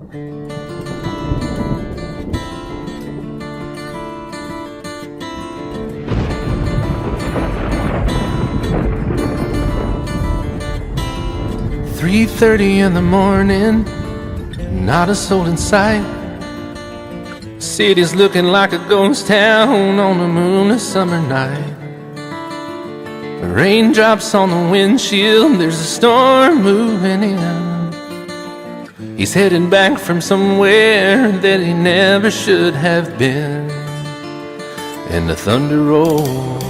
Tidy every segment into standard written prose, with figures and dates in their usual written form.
"3:30 in the morning, not a soul in sight. City's looking like a ghost town on a moonless summer night. Raindrops on the windshield, there's a storm moving in. He's heading back from somewhere that he never should have been. And the thunder rolls,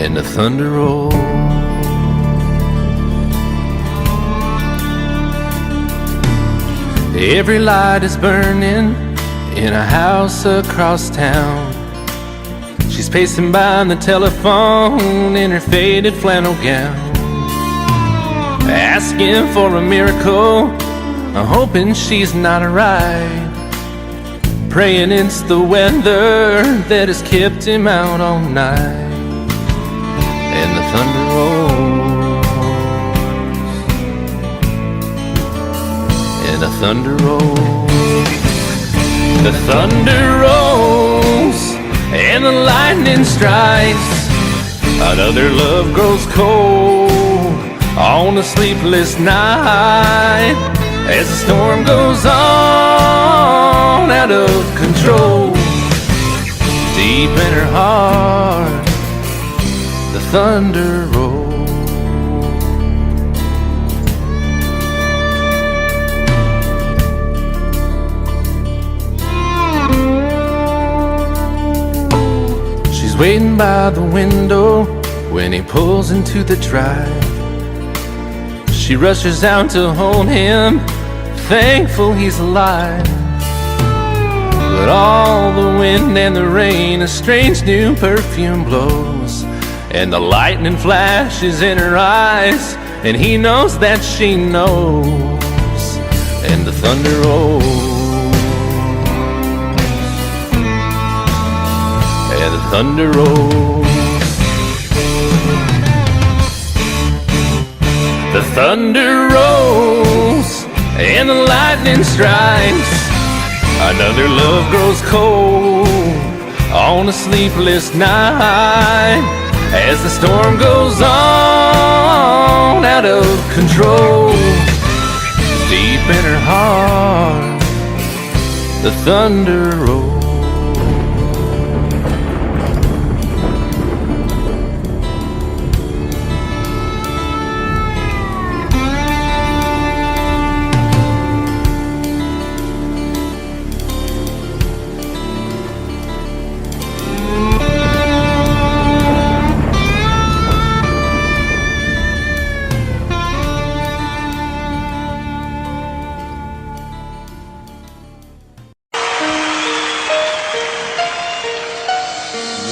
and the thunder rolls. Every light is burning in a house across town. She's pacing by the telephone in her faded flannel gown, asking for a miracle, hoping she's not alright, praying it's the weather that has kept him out all night. And the thunder rolls, and the thunder rolls. The thunder rolls, and the lightning strikes. Another love grows cold on a sleepless night, as the storm goes on out of control. Deep in her heart, the thunder rolls. She's waiting by the window when he pulls into the drive. She rushes out to hold him, thankful he's alive. But all the wind and the rain, a strange new perfume blows, and the lightning flashes in her eyes, and he knows that she knows. And the thunder rolls, and the thunder rolls. The thunder rolls, and the lightning strikes. Another love grows cold on a sleepless night, as the storm goes on out of control. Deep in her heart, the thunder rolls.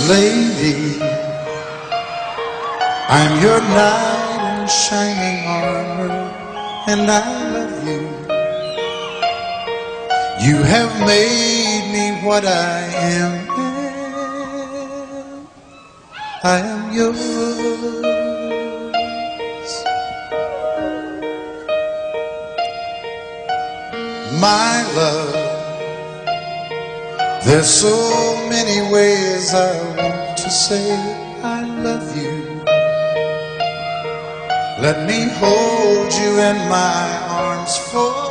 Lady, I'm your knight in shining armor, and I love you. You have made me what I am. I am yours. My love, there's so many ways I want to say I love you. Let me hold you in my arms forevermore.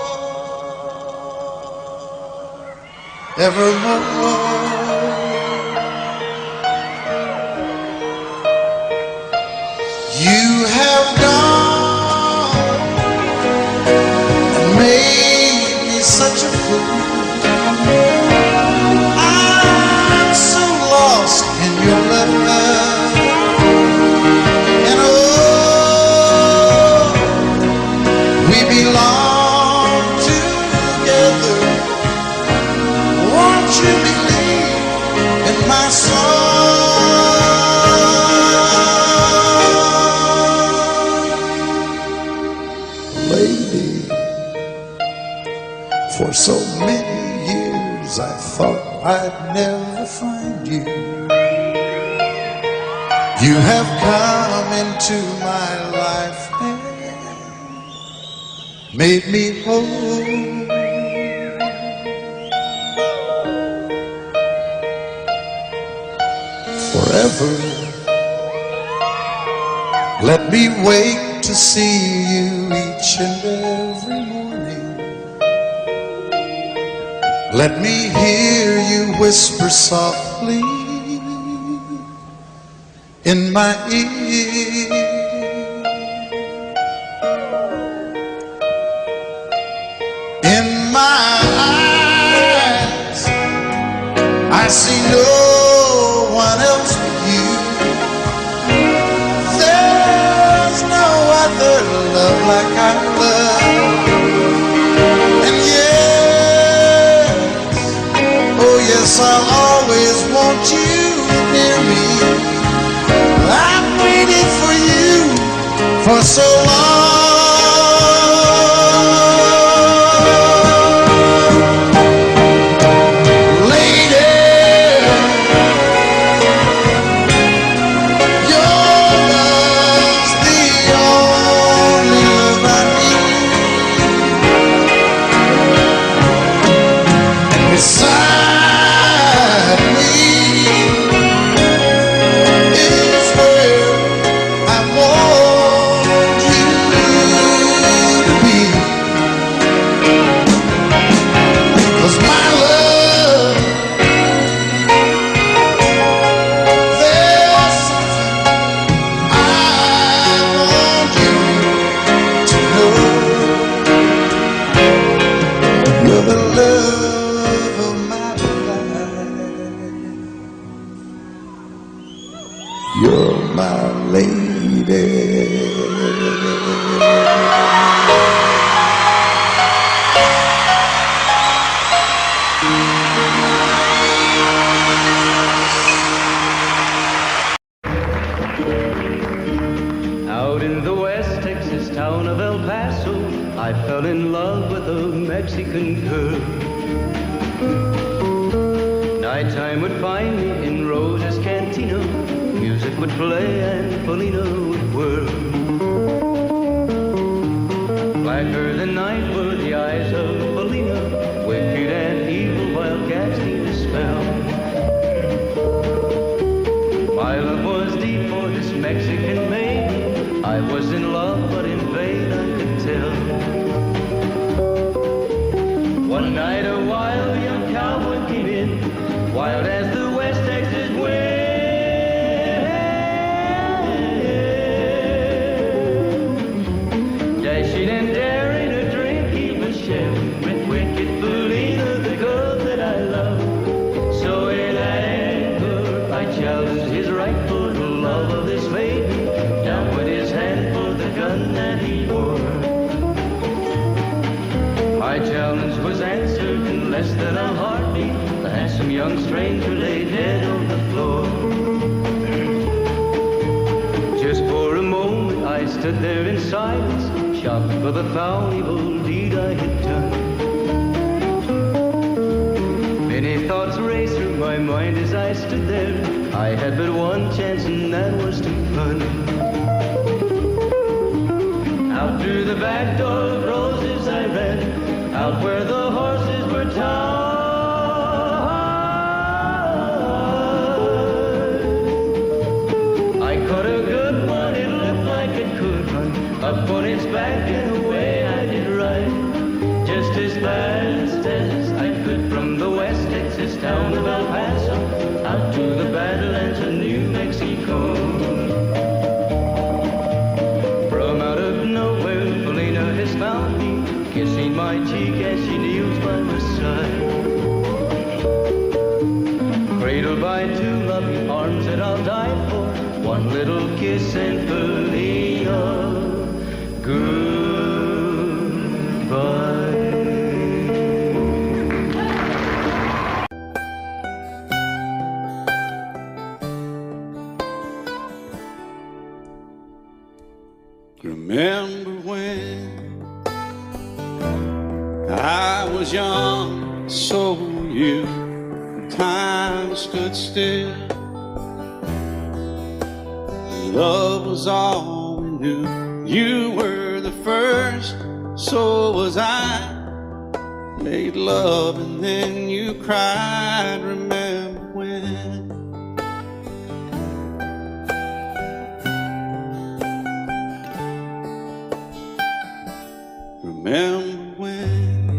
You have gone and made me such a fool. In your love, and oh, we belong together. Won't you believe in my song? Lady, for so many years I thought I'd never find you. You have come into my life, and made me whole. Forever, let me wake to see you each and every morning. Let me hear you whisper softly in my ear. In my eyes, I see no one else but you. There's no other love like I love. And yes, oh yes, I'll always want you near me. I've waited for you for so long. You're my lady. Out in the West Texas town of El Paso, I fell in love with a Mexican girl. Nighttime would find me in Rosa's Cantina. Music would play and Felina would whirl. Blacker than night were the eyes of Felina, wicked and evil while casting a spell. My love was deep for this Mexican maiden. I was in love, but in vain I could tell. One night a wild young cowboy came in, wild as the West Texas wind. Dashing and daring, a drink he was sharing with wicked Felina, the girl that I love. So in anger I challenged his right for the love of this maiden. Down went his hand for the gun that he wore. My challenge was answered in less than a heartbeat. The handsome young stranger lay dead on the floor. Just for a moment I stood there in silence, shocked for the foul evil deed I had done. Many thoughts raced through my mind as I stood there. I had but one chance and that was to run. Out through the back door of roses I ran, out where the horses were tied. I caught a good one, it looked like it could run, up on its back and away I did ride. Just as fast as I could from the West Texas town of El Paso, out to the Badlands of New Mexico. From out of nowhere, Felina has found me, kissing my cheek as she kneels by my side. Cradled by two loving arms that I'll die for, one little kiss and Felina, goodbye. Remember when I was young, so were you. Time stood still. Love was all we knew. You were the first so was I. Made love and then you cried. Remember when? Remember when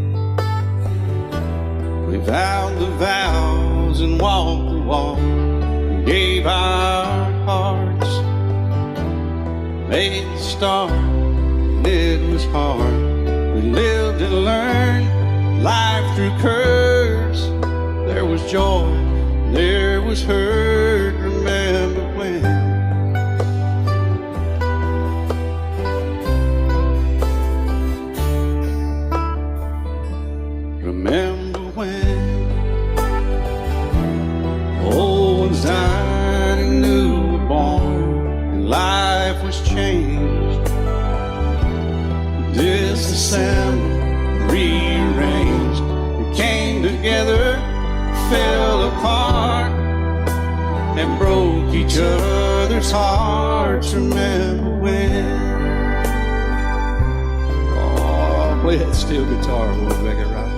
we vowed the vows and walked the walk and gave our hearts, made the start, and it was hard. We lived and learned life through curves. There was joy, there was hurt. Remember when? Remember when old ones died and new were born, and life was changed, disassembled, rearranged. We came together, fell apart, and broke each other's hearts. Remember when? Oh, play that steel guitar, we'll make it right.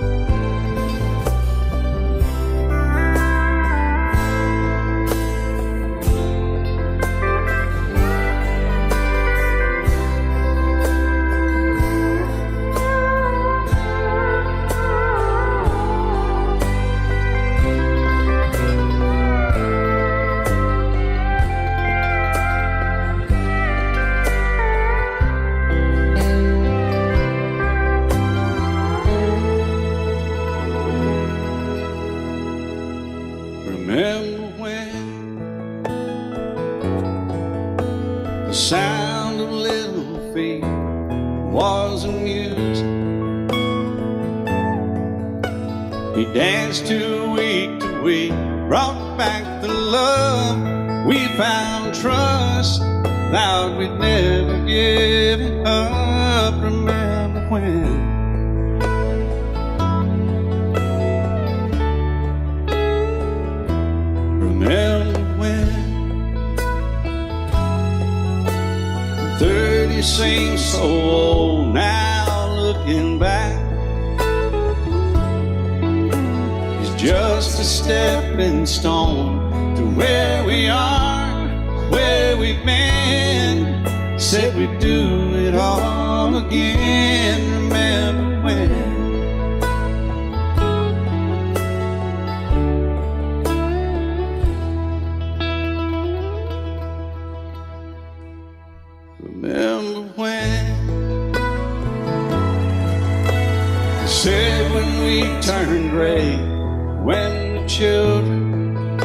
Remember when the sound of little feet was a music we danced to week, brought back the love we found, trust, vowed we'd never give it up. Remember when? Remember when 30 seems so old now, looking back, it's just a stepping stone to where we are, where we've been. Said we'd do it all again. Remember when? Remember when they said when we turn gray, when the children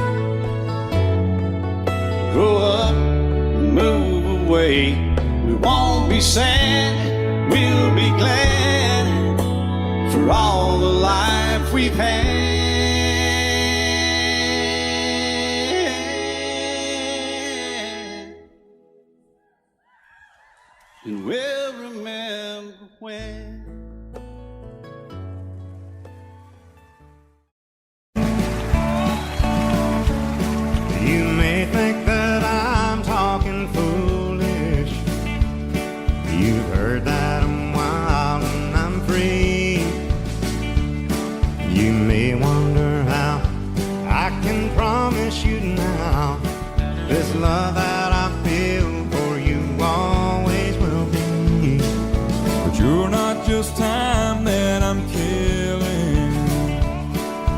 grow up and move away, we won't be sad, we'll be glad for all the life we've had. And we'll remember when. You may think that I'm talking foolish. You've heard that I'm wild and I'm free. You may wonder how I can promise you now this love that I feel for you always will be. But you're not just time that I'm killing.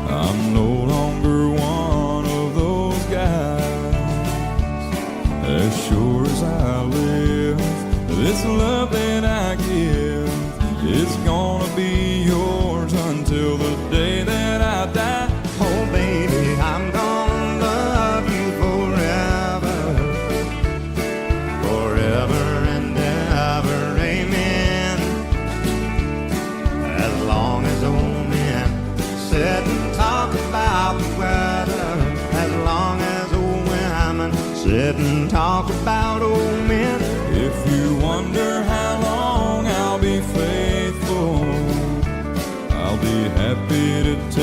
I'm no longer one of those guys. As sure as I live, this love that I give is gonna be yours until the day that I die. Oh baby, I'm gonna love you forever, forever and ever, amen. As long as old men sit and talk about the weather, as long as old women sit and talk about old men. If you wonder how long I'll be faithful, I'll be happy to tell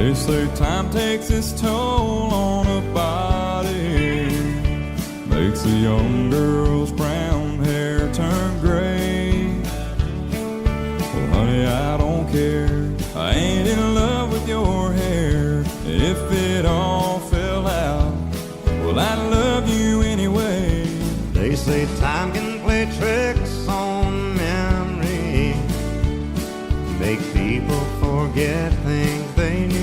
They say time takes its toll on a body, makes a young girl's brown hair turn gray. Well, honey, I don't care. I ain't in love with your hair. If it all fell out, well, I love you anyway. They say time can play tricks on memory, make people forget things they knew.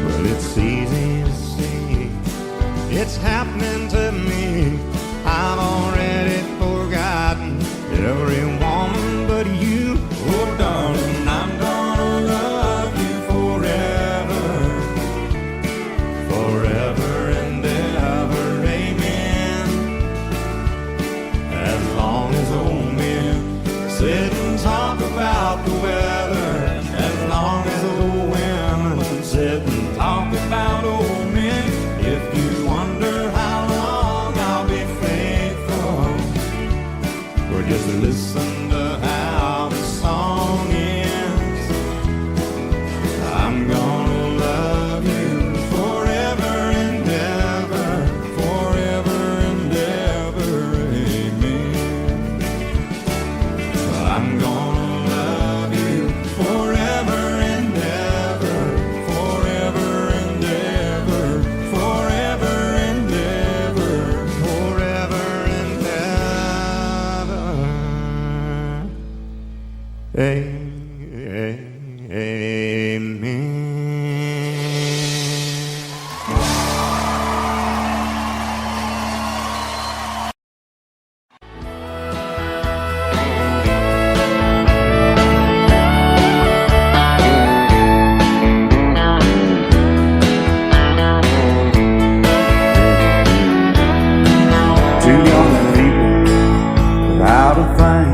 Well, it's easy to see, it's happening to me. I've already forgotten every woman but you. Oh, darling, I'm gonna love you forever, forever and ever, amen. As long as old men sit and talk about the weather, as long as old women sit and talk about old men. If you wonder how long I'll be faithful, or just listen to how the song ends, I'm gonna love you forever and ever, forever and ever, amen. I'm gonna love you forever and ever, forever and ever, forever and ever, forever and ever, amen. Two young people without a thing,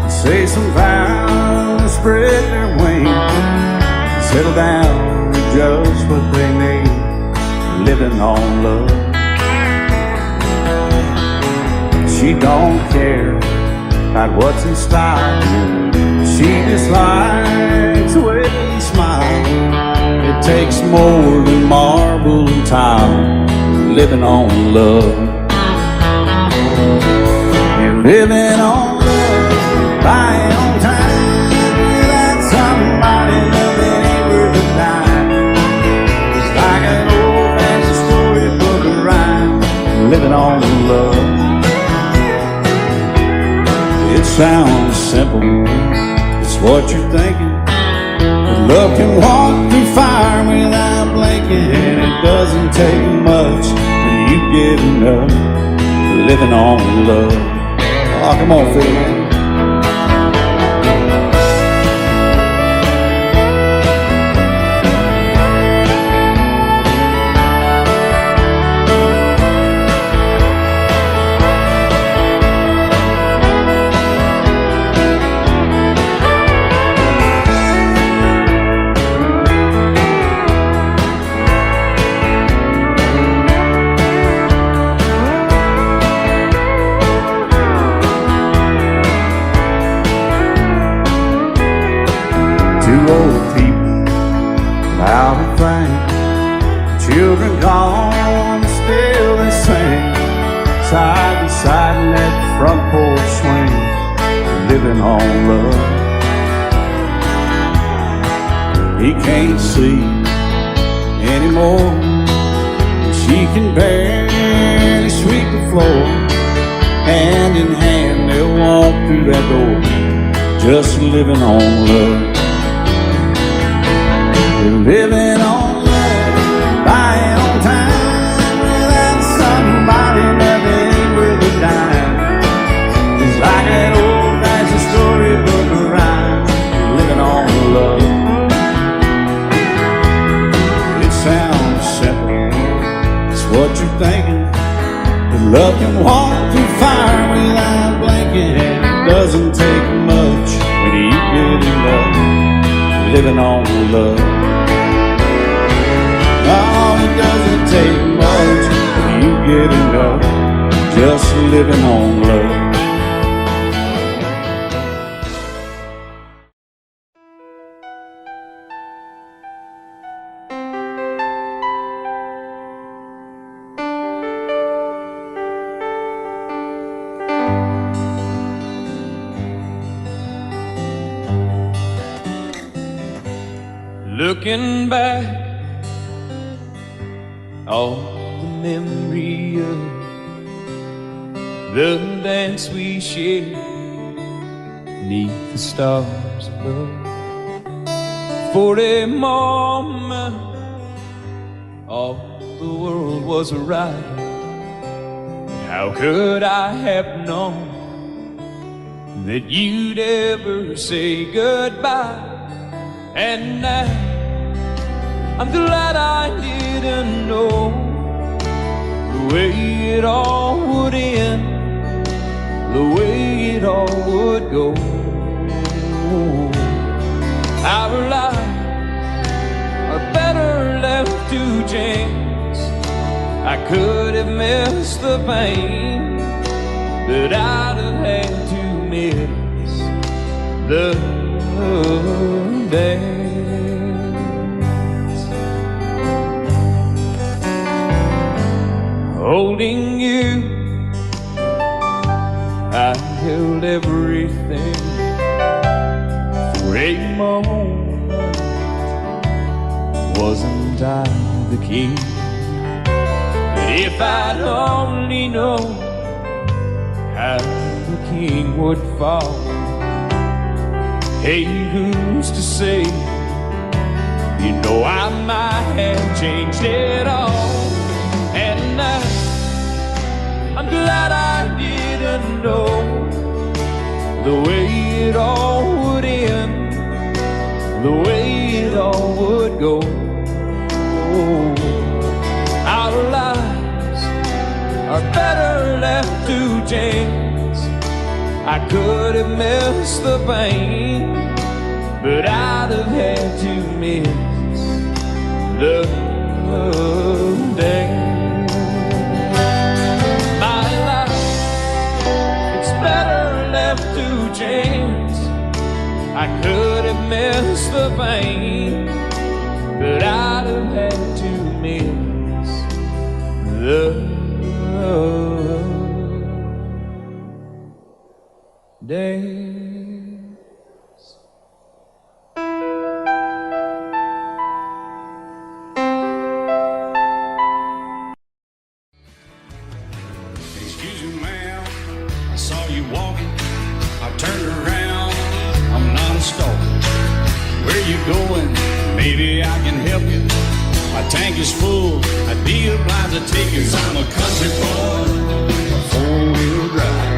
say some vows, spread their wings, settle down to just what they need, living on love. She don't care about what's in style, she just likes the way you smile. It takes more than marble and tile, living on love. You're living on love, buying on time, without somebody loving ain't worth a dime. It's like an old-fashioned storybook of rhyme, living on love. It sounds simple, it's what you're thinking, but love can walk through fire without blinking. It doesn't take much when you get enough, living on love. Oh, come on, Phil, man. Two old people without a thing, children gone, still they sing, side by side in that front porch swing, living on love. He can't see anymore, she can barely sweep the floor. Hand in hand they'll walk through that door, just living on love. Living on love, buying on time, without somebody loving ain't worth a dime. It's like an old-fashioned storybook of rhyme, living on love. It sounds simple, it's what you're thinking, but love can walk through fire without blinking. It doesn't take much when you get enough, living on love. Oh, it doesn't take much when you get enough, just living on love. Looking back, all the memory of the dance we shared neath the stars above. For a moment, all the world was right. How could I have known that you'd ever say goodbye? And now I'm glad I didn't know the way it all would end, the way it all would go. Our lives are better left to chance. I could have missed the pain, but I'd have had to miss the dance. Holding you, I held everything. For a moment, wasn't I the king? But if I'd only known how the king would fall, hey, who's to say? You know I might have changed it all. And now I'm glad I didn't know the way it all would end, the way it all would go. Our lives are better left to chance. I could have missed the pain, but I'd have had to miss the day. My life, it's better left to chance. I could have missed the pain, but I'd have had to miss the days. Excuse me, ma'am, I saw you walking. I turned around, I'm not a stalker. Where you going? Maybe I can help you. My tank is full, I'd be obliged to take you. 'Cause I'm a country boy, a four-wheel drive.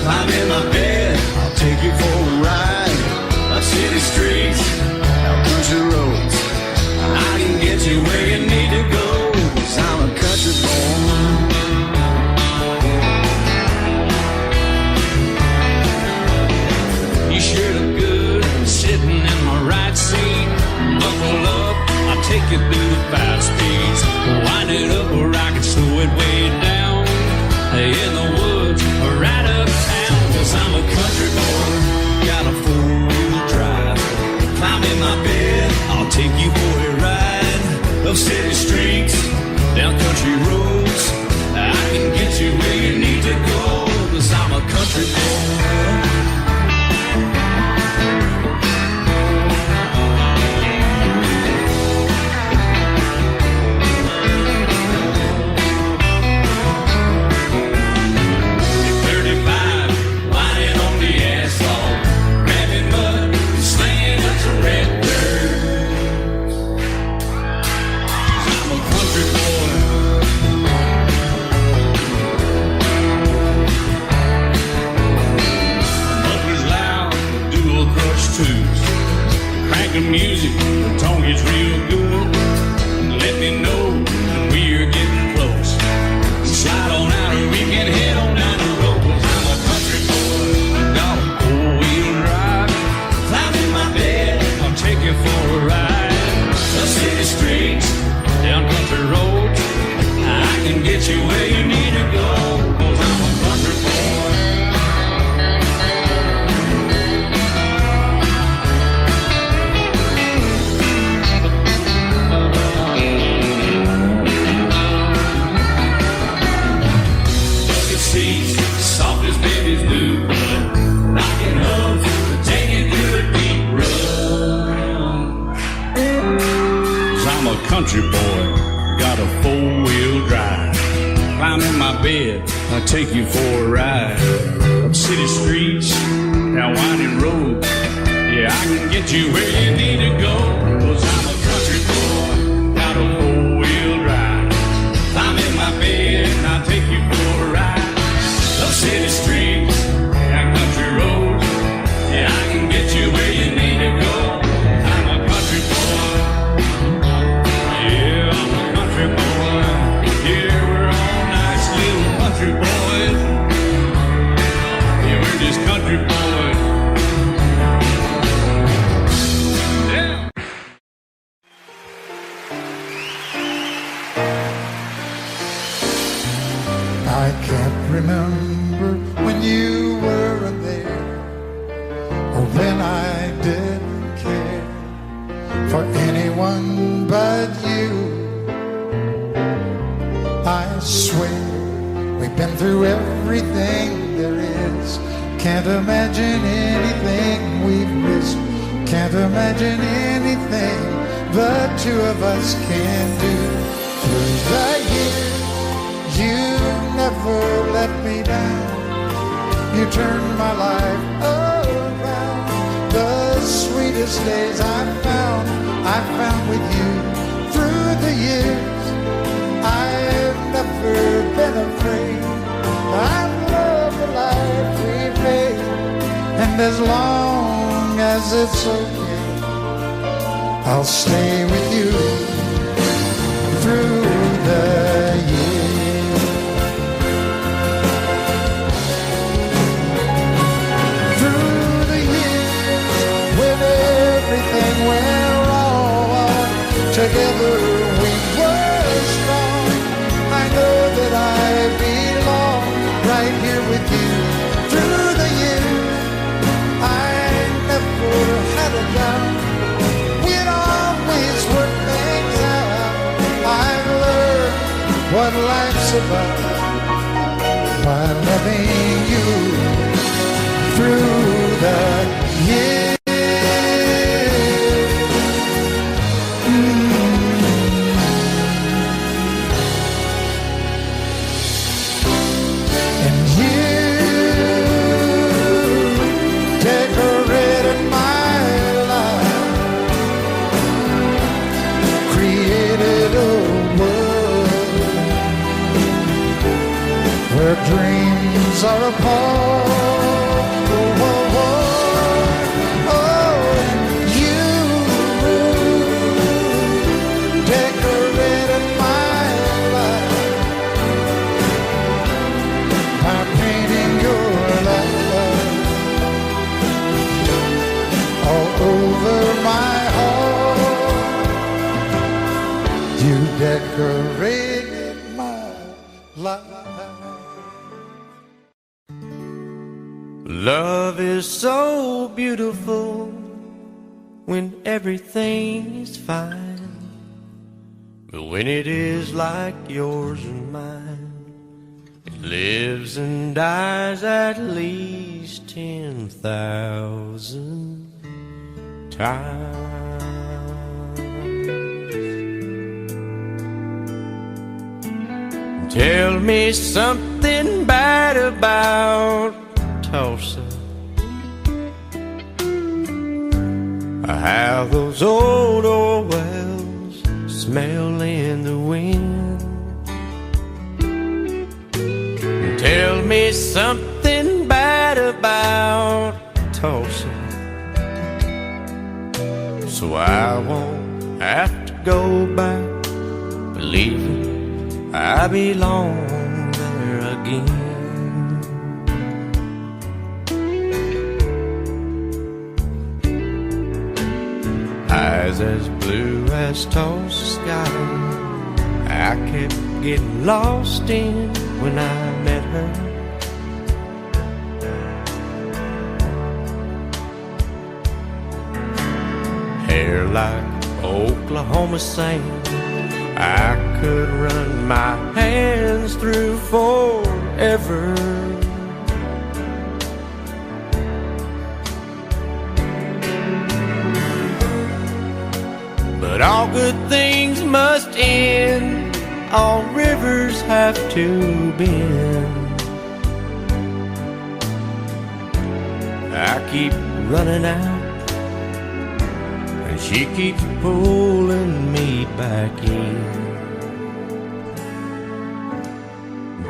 Climb in my bed, I'll take you for a ride. Up city streets, out country roads. I can get you where you need to go. 'Cause I'm a country boy. You sure look good sitting in my right seat. Buckle up, I'll take you through the 5 speeds. Wind it up where I can slow it way down. In the woods or right uptown. 'Cause I'm a country boy, got a 4-wheel drive. Climb in my bed, I'll take you for a ride. Up city streets, down country roads. I can get you where you need to go. 'Cause I'm a country boy. Music, the tone gets real good. Let me know when we're getting close. Slide on out and we can head on down the road. 'Cause I'm a country boy, got a 4-wheel drive. Climb in my bed, I'll take you for a ride. The city streets, down country roads. I can get you where you need to go. 'Cause I'm a country boy. country boy, got a four-wheel drive. Climb in my bed, I'll take you for a ride. Up city streets, down winding roads. Yeah, I can get you where you need to go. 'Cause I'm a country boy, got a four-wheel drive. Climb in my bed and I'll take you for a ride. Up city streets, down country roads. Yeah, I can get you where you need to go. I'm a country boy. Yeah, I'm a country boy. Yeah, we're all nice little country boys. Yeah, we're just country boys. Yeah. I can't remember when you weren't there, or when I didn't care for anyone but you. I swear we've been through everything there is. Can't imagine anything we've missed. Can't imagine anything the two of us can do. Through the years, you never let me down. You turned my life around. The sweetest days I found with you. Through the years, I've never been afraid. I love the life we've made, and as long as it's okay, I'll stay with you through the years. Through the years, when everything went wrong, together we were strong. I know that I belong right here with you. Through the years, I never had a doubt. We'd always work things out. I've learned what life's about by loving you through the years. And you decorated my life, created a world where dreams are apart. Oh, you decorated my life by painting your love all over my heart. You decorated my life. Love is so beautiful when everything is fine, but when it is like yours and mine, it lives and dies at least 10,000 times. Tell me something bad about Tulsa, how those old oil wells smell in the wind. Tell me something bad about Tulsa, so I won't have to go back believing I belong there again. Eyes as blue as Tulsa sky, I kept getting lost in when I met her. Hair like Oklahoma sand, I could run my hands through forever. But all good things must end, all rivers have to bend. I keep running out, and she keeps pulling me back in.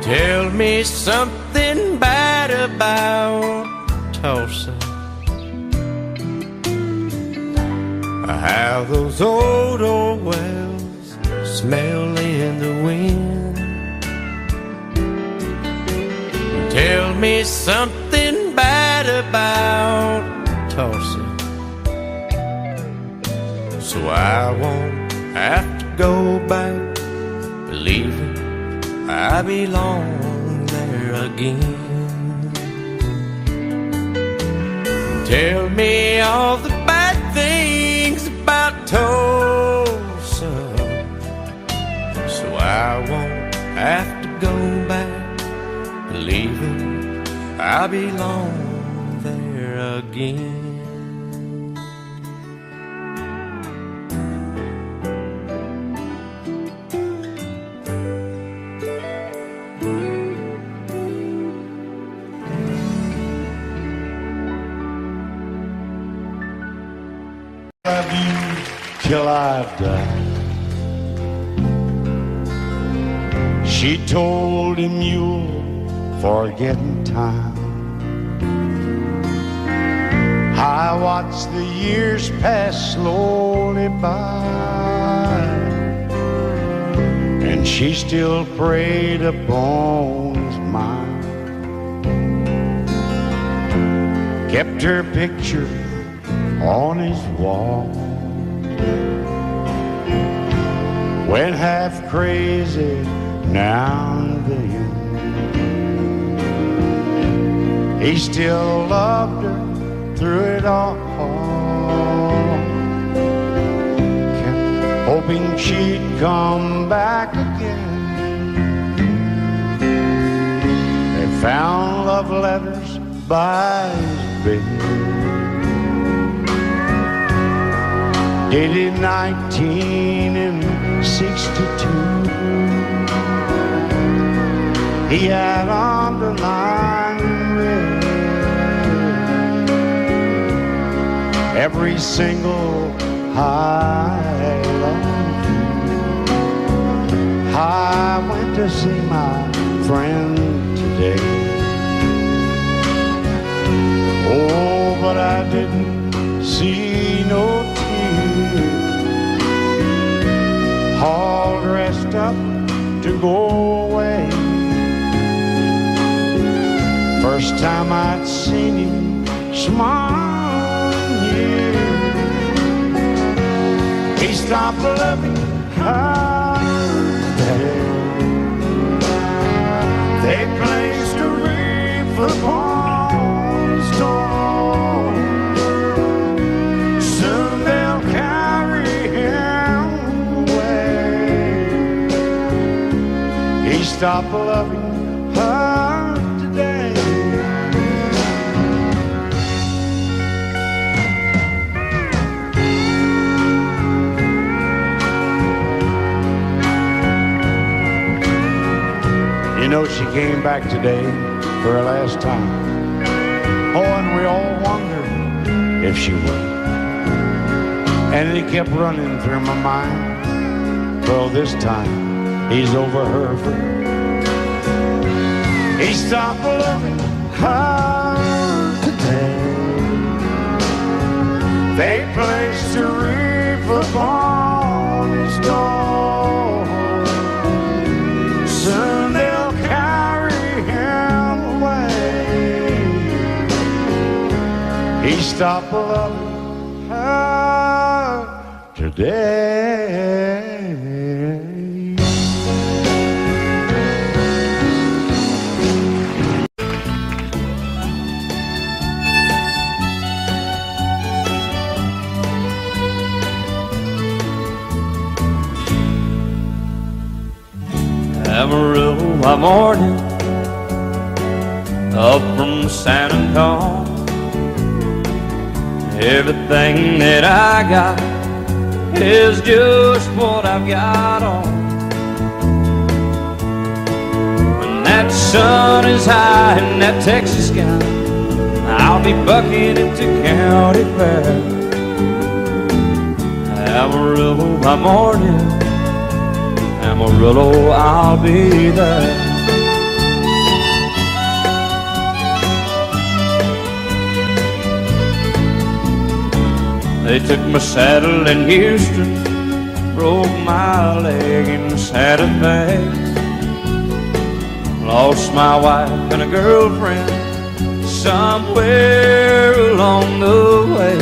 Tell me something bad about Tulsa, how those old wells smell in the wind. Tell me something bad about Tulsa, so I won't have to go back believing I belong there again. Tell me all the bad things about Tulsa, so I won't have to go back believing I belong there again. Love you till I die. She told him you'll forget in time. I watched the years pass slowly by, and she still preyed upon his mind. Kept her picture on his wall, went half crazy now and then. He still loved her through it all, kept hoping she'd come back again. They found love letters by his bed, dated 1962. He had underlined red every single I love you. I went to see my friend today. Oh, but I didn't see no tears, all dressed up to go away. First time I'd seen him smile in years. He stopped loving her today. They placed a wreath upon his door. Soon they'll carry him away. He stopped loving her today. You know, she came back today for her last time. Oh, and we all wondered if she would. And it kept running through my mind. Well, this time he's over her for good. He stopped loving her today. They placed a wreath upon his door. Soon they'll carry him away. He stopped loving her today. Amarillo by morning, up from San Antonio. Everything that I got is just what I've got on. When that sun is high in that Texas sky, I'll be bucking into county fair. Amarillo by morning, Amarillo, I'll be there. They took my saddle in Houston, broke my leg in Santa Fe. Lost my wife and a girlfriend somewhere along the way.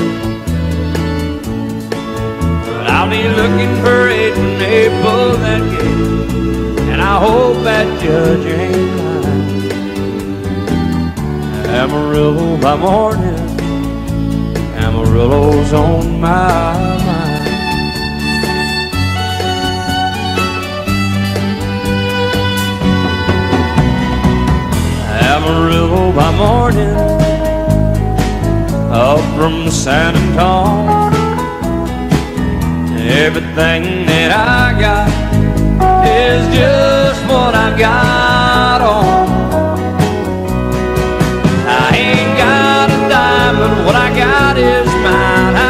But I'll be looking for it when they pull that gate, and I hope that judge ain't lying. Amarillo by morning, Amarillo's on my mind. Amarillo by morning, up from San Antonio. Everything that I got is just what I've got on. I ain't got a dime, but what I got is mine. I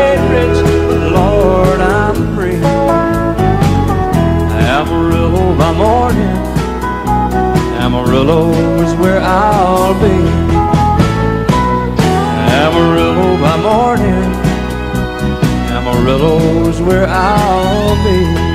ain't rich, but Lord, I'm free. Amarillo by morning, Amarillo is where I'll be. Amarillo by morning, Amarillo is where I'll be.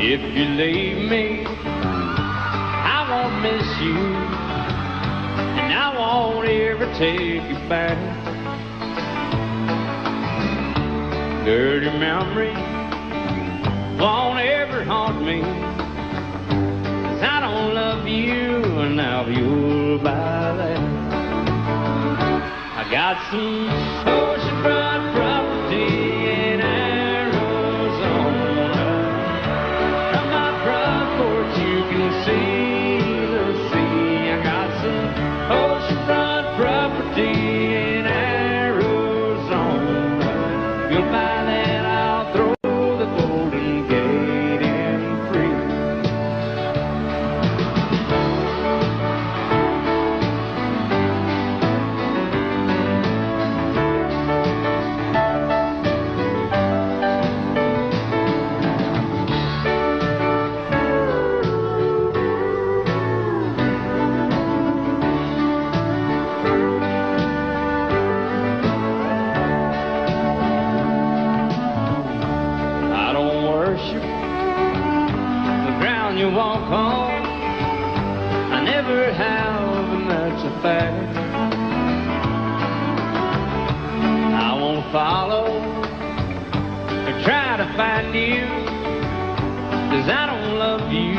If you leave me, I won't miss you, and I won't ever take you back. Dirty memory won't ever haunt me, 'cause I don't love you, and now you'll buy that. I got some oceanfront property in Arizona. From my front porch you can see the sea. I got some oceanfront property in Arizona. You'll buy that, I'll throw the Golden Gate in free. I don't worship the ground you walk on. I never have, and that's a fact. I won't follow or try to find you, 'cause I don't love you,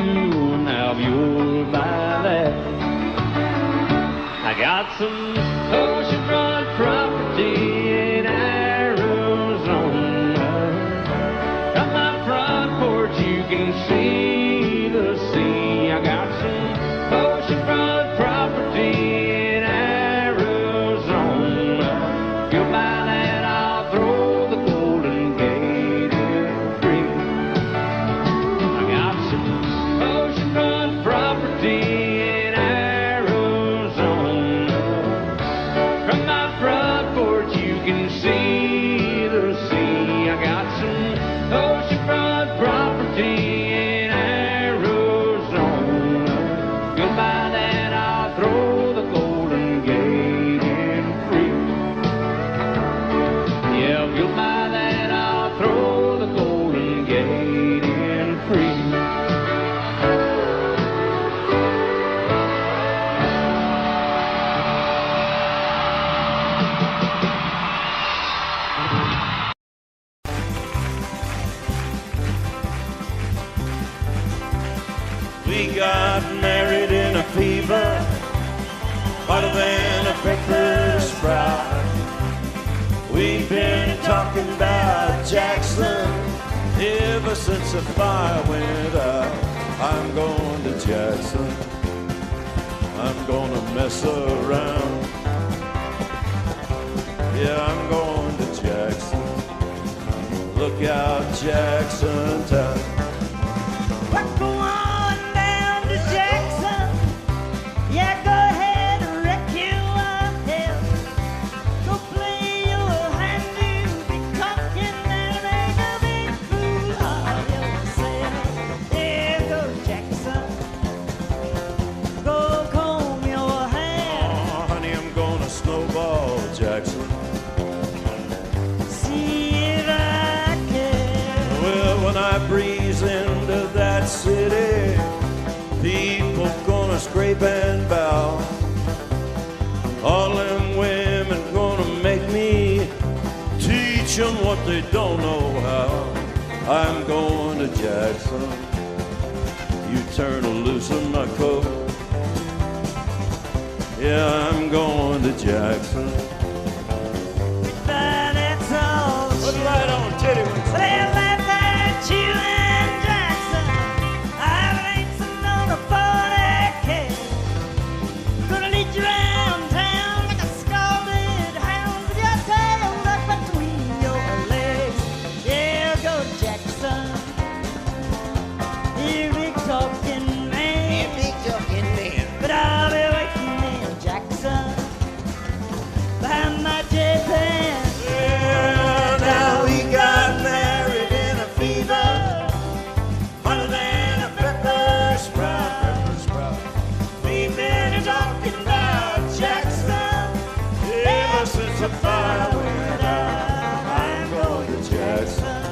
now you'll buy that. I got some oceanfront property in Arizona. From my front porch you can see the sea. I got some oceanfront property in Arizona. You'll buy that, I'll throw the Golden Gate in free. I got some oceanfront property in Arizona. From my front porch you can see the sea. I got some oceanfront property in We got married in a fever, hotter than a pepper sprout. We've been talking about Jackson ever since the fire went out. I'm going to Jackson, I'm gonna mess around. Yeah, I'm going to Jackson. Look out, Jackson town. We're going down to Jackson. Yeah, go ahead and wreck your hell. Go play your hand, you'll be talking and make a big fool of yourself. Yeah, go Jackson. Go comb your hair. Oh, honey, I'm gonna snowball Jackson. When I breeze into that city, people gonna scrape and bow. All them women gonna make me teach them what they don't know how. I'm going to Jackson. You turn loose in my coat. Yeah, I'm going to Jackson. But that's all. Put the light on, titty. You and Jackson, I've racing on a 40K. Gonna lead you around town like a scalded hound with your tail tucked between your legs. Yeah, go Jackson, you big talking man. You big talking man. But I'll be waiting in Jackson behind my J-Pan. Yeah, now we got married in a fever, hotter than a pepper sprout. We've been talking about Jackson ever since the fire went out. I'm going to Jackson,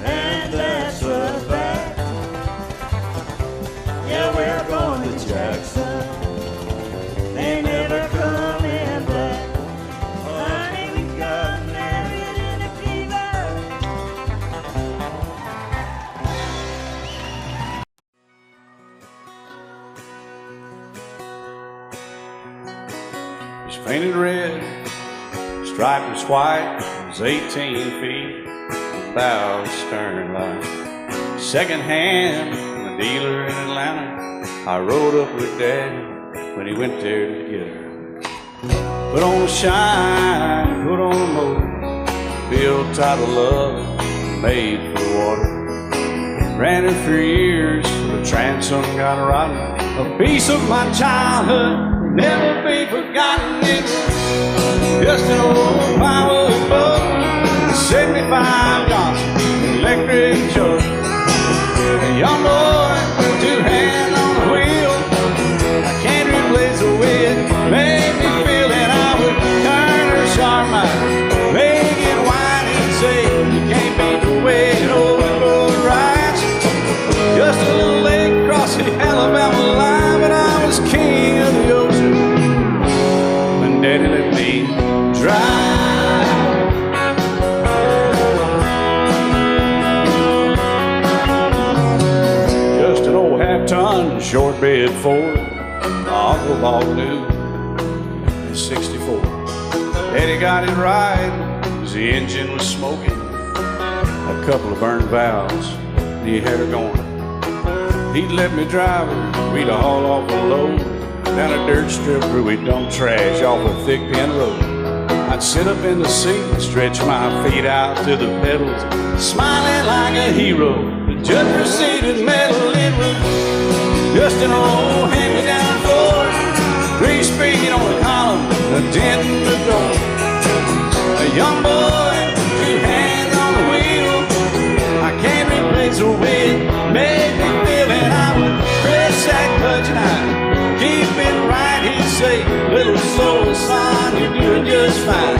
and that's a fact. Yeah, we're going to Jackson. They never coming back. Honey, we got married in a fever. It's painted red, striped was white, it was 18 feet, about stern line. Second hand from a dealer in Atlanta. I rode up with Daddy when he went there to get her. Put on the shine, put on the motor, built out of love, made for the water. Ran her for years, the transom got rotten. A piece of my childhood, never be forgotten. It's just an old power boat, 75 Johnson, electric truck. A young boy, two hands on the wheel. I can't replace the way it made me feel that I would turn her sharp, my leg and whine and say, you can't beat the way an old road rides. Just a little lake crossing the Alabama line, but I was king of the ocean when Daddy let me drive. Just an old half-ton short bed Ford my uncle bought new in '64. Daddy got it right, 'cause the engine was smoking, a couple of burned valves, and he had her going. He'd let me drive her, we'd haul off a load down a dirt strip where we'd dump trash off a thick pin road. I'd sit up in the seat and stretch my feet out to the pedals, smiling like a hero. The judge proceeded metal, it was just an old hand-me-down Ford, 3-speed on the column, a dent in the door. A young boy, two hands on the wheel. I can't replace the way it made me feel, and I would press that clutch and I'd keep it right. He'd say, little slower, son, you're doing just fine.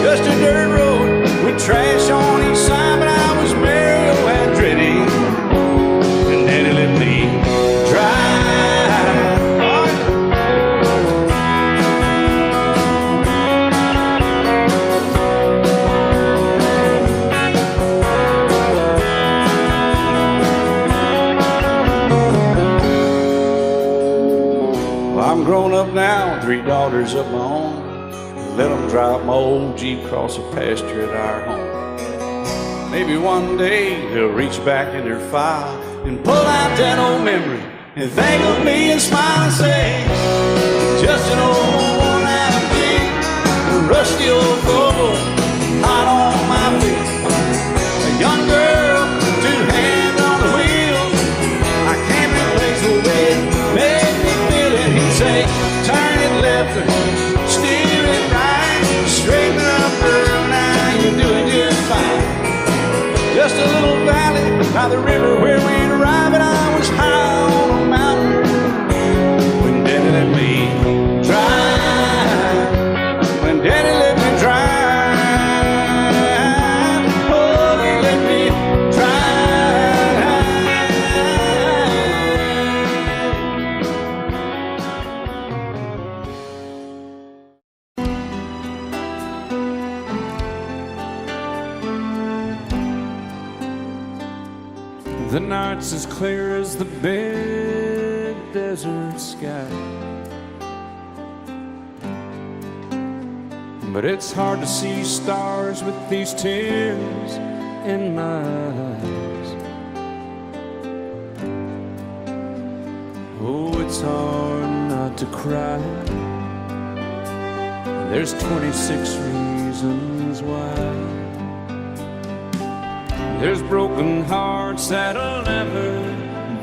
Just a dirt road with trash on each side, but I was Mario Andretti, and Daddy let me drive. now, 3 daughters of my own. Let them drive my old Jeep across the pasture at our home. Maybe one day they'll reach back in their file and pull out that old memory and think of me and smile and say, just an old worn-out Jeep, a rusty old Volvo, hot on my feet. A young girl, 2 hands on the wheel. I can't replace the way it made me feel it. He'd say, turn it left or steer it right, straighten up, girl, now you're doing just fine. Just a little valley by the river where we'd arrive, and I was high on a mountain when Daddy let me drive. When Daddy let me drive, oh, he let me The night's as clear as the big desert sky, but it's hard to see stars with these tears in my eyes. Oh, it's hard not to cry. There's 26 reasons why. There's broken hearts that'll never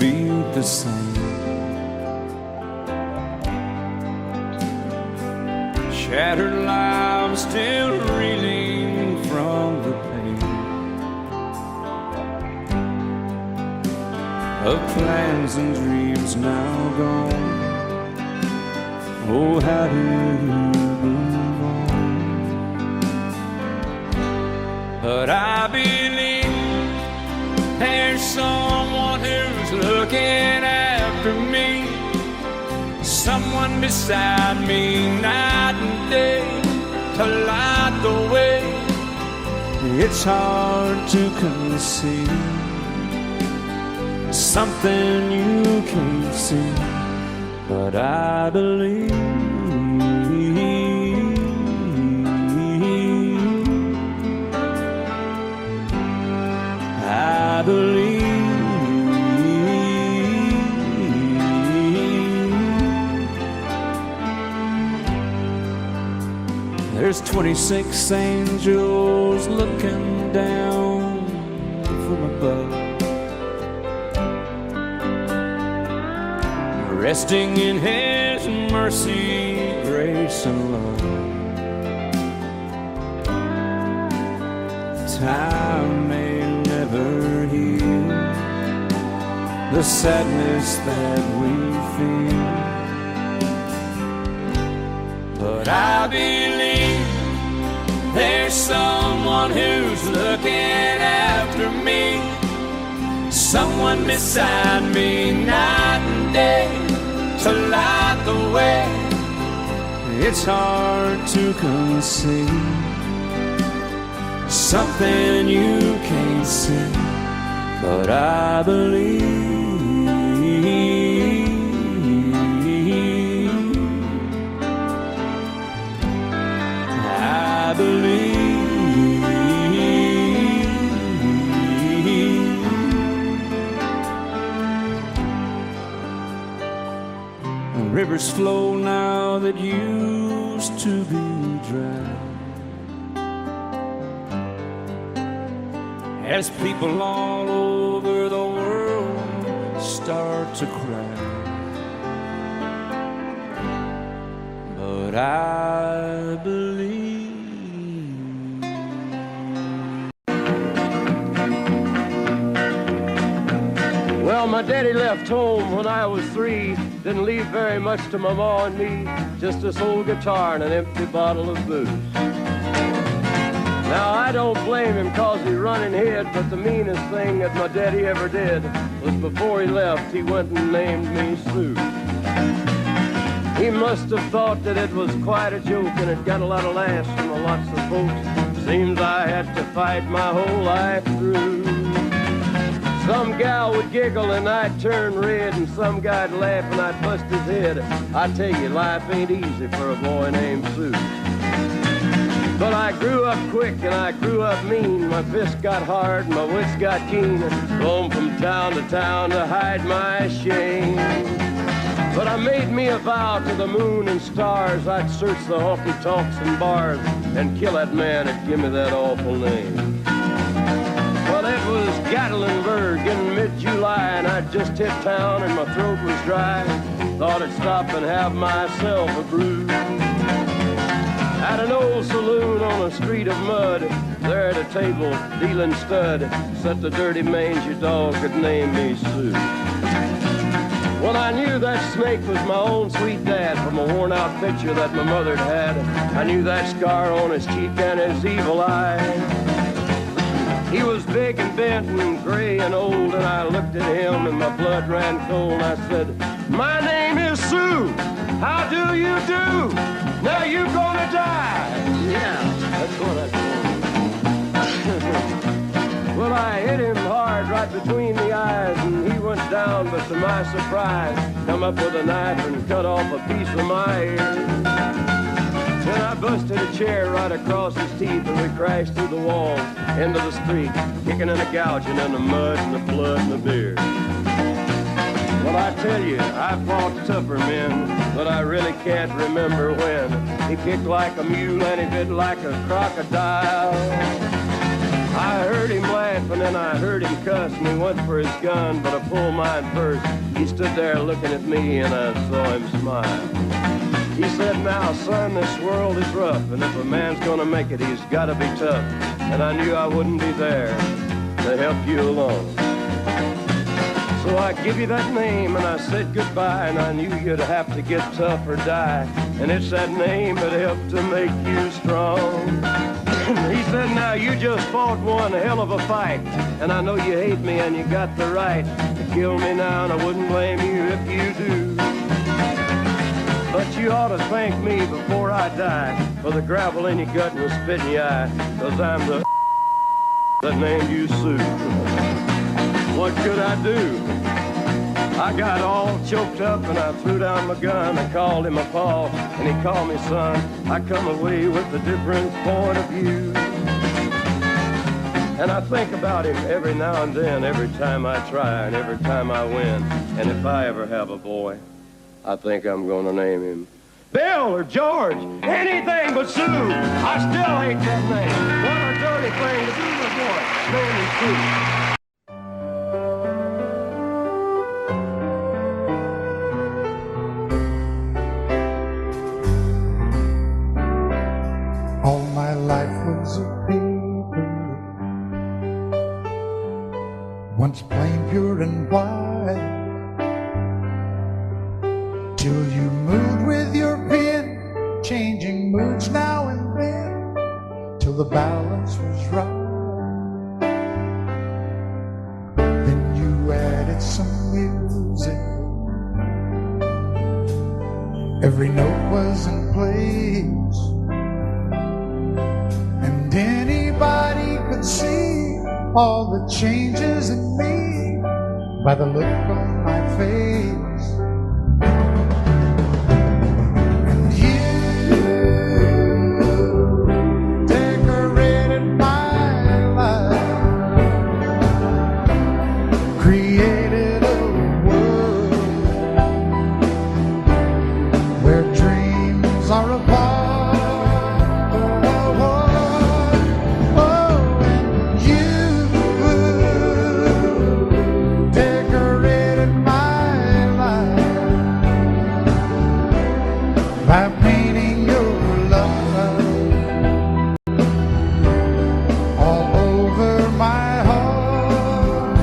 be the same. Shattered lives still reeling from the pain of plans and dreams now gone. Oh, how do you move on? But I believe there's someone who's looking after me, someone beside me night and day to light the way. It's hard to conceive something you can't see, but I believe. I believe. There's 26 angels looking down from above, resting in His mercy, grace, and love. Time may never heal the sadness that we feel, but I believe there's someone who's looking after me, someone beside me night and day to light the way. It's hard to conceive something you can't see, but I believe. I believe. Rivers flow now that used to be dry, as people all over the world start to cry. But I believe. Well, my daddy left home when I was 3. Didn't leave very much to my ma and me, just this old guitar and an empty bottle of booze. Now, I don't blame him 'cause he run and hid, but the meanest thing that my daddy ever did was before he left, he went and named me Sue. He must have thought that it was quite a joke, and it got a lot of laughs from lots of folks. Seems I had to fight my whole life through. Some gal would giggle and I'd turn red, and some guy'd laugh and I'd bust his head. I tell you, life ain't easy for a boy named Sue. But I grew up quick and I grew up mean. My fists got hard and my wits got keen. Roamed from town to hide my shame. But I made me a vow to the moon and stars. I'd search the honky-tonks and bars and kill that man that give me that awful name. Well, it was Gatlinburg in mid-July, and I'd just hit town and my throat was dry. Thought I'd stop and have myself a brew. At an old saloon on a street of mud, there at a table, dealing stud, sat the dirty mangy dog that named me Sue. Well, I knew that snake was my own sweet dad from a worn-out picture that my mother'd had. I knew that scar on his cheek and his evil eye. He was big and bent and gray and old, and I looked at him and my blood ran cold. And I said, "My name is Sue. How do you do? Now you gonna die." Yeah, that's what I told him. Well, I hit him hard right between the eyes, and he went down, but to my surprise, come up with a knife and cut off a piece of my ear. Then I busted a chair right across his teeth, and we crashed through the walls into the street, kicking and a gouging in the mud and the blood and the beer. Well, I tell you, I fought tougher men, but I really can't remember when. He kicked like a mule and he bit like a crocodile. I heard him laugh and then I heard him cuss, and he went for his gun, but I pulled mine first. He stood there looking at me and I saw him smile. He said, "Now, son, this world is rough, and if a man's gonna make it, he's gotta be tough." And I knew I wouldn't be there to help you along. So I give you that name and I said goodbye, and I knew you'd have to get tough or die. And it's that name that helped to make you strong. He said, "Now you just fought one hell of a fight, and I know you hate me and you got the right to kill me now, and I wouldn't blame you if you do. But you ought to thank me before I die for the gravel in your gut and the spit in your eye, 'cause I'm the that named you Sue." What could I do? I got all choked up and I threw down my gun. I called him a paw and he called me son. I come away with a different point of view. And I think about him every now and then, every time I try and every time I win. And if I ever have a boy, I think I'm gonna name him Bill or George, anything but Sue. I still hate that name. What a dirty thing to do to a boy. Name him Sue. All my life was a paper, once plain, pure, and white, till you moved with your pen, changing moods now and then, till the balance was right. Then you added some music, every note was in place, and anybody could see all the changes in me by the look on my face. And you decorated my life, created a world where dreams are apart. By painting your love all over my heart,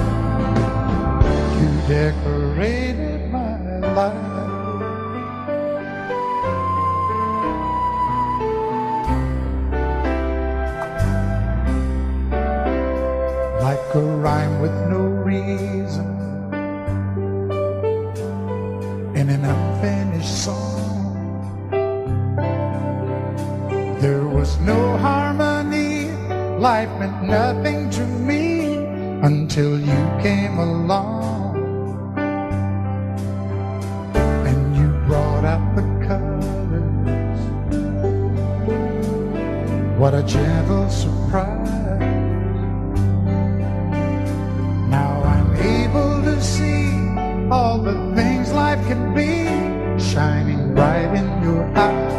you decorated my life. Like a rhyme with no reason in an unfinished song. There was no harmony, life meant nothing to me until you came along and you brought out the colors. What a gentle surprise. Now I'm able to see all the things life can be shining bright in your eyes.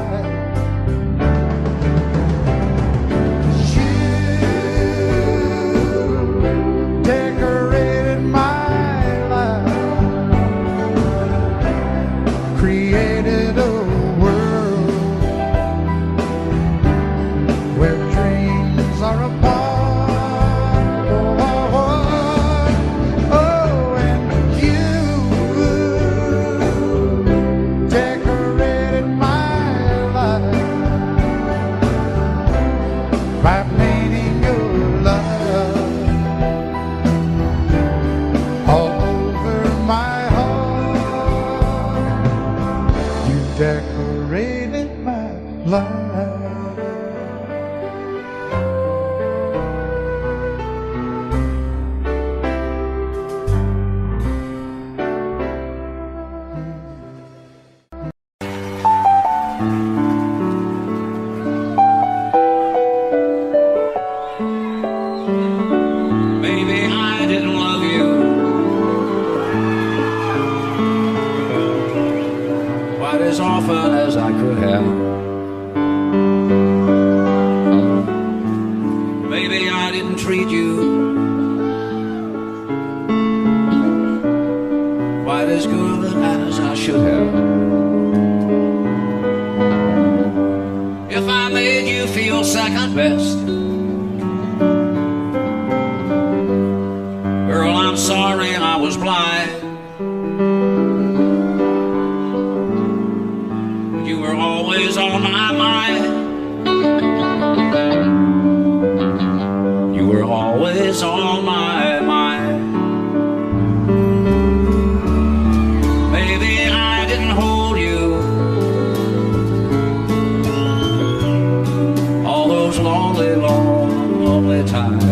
Decorated my life. Maybe I didn't love you quite as often as I could have. Maybe I didn't treat you quite as good as I should have. If I made you feel second best, girl, I'm sorry I was blind. You were always on my mind. You were always on my mind. Maybe I didn't hold you all those lonely, lonely times.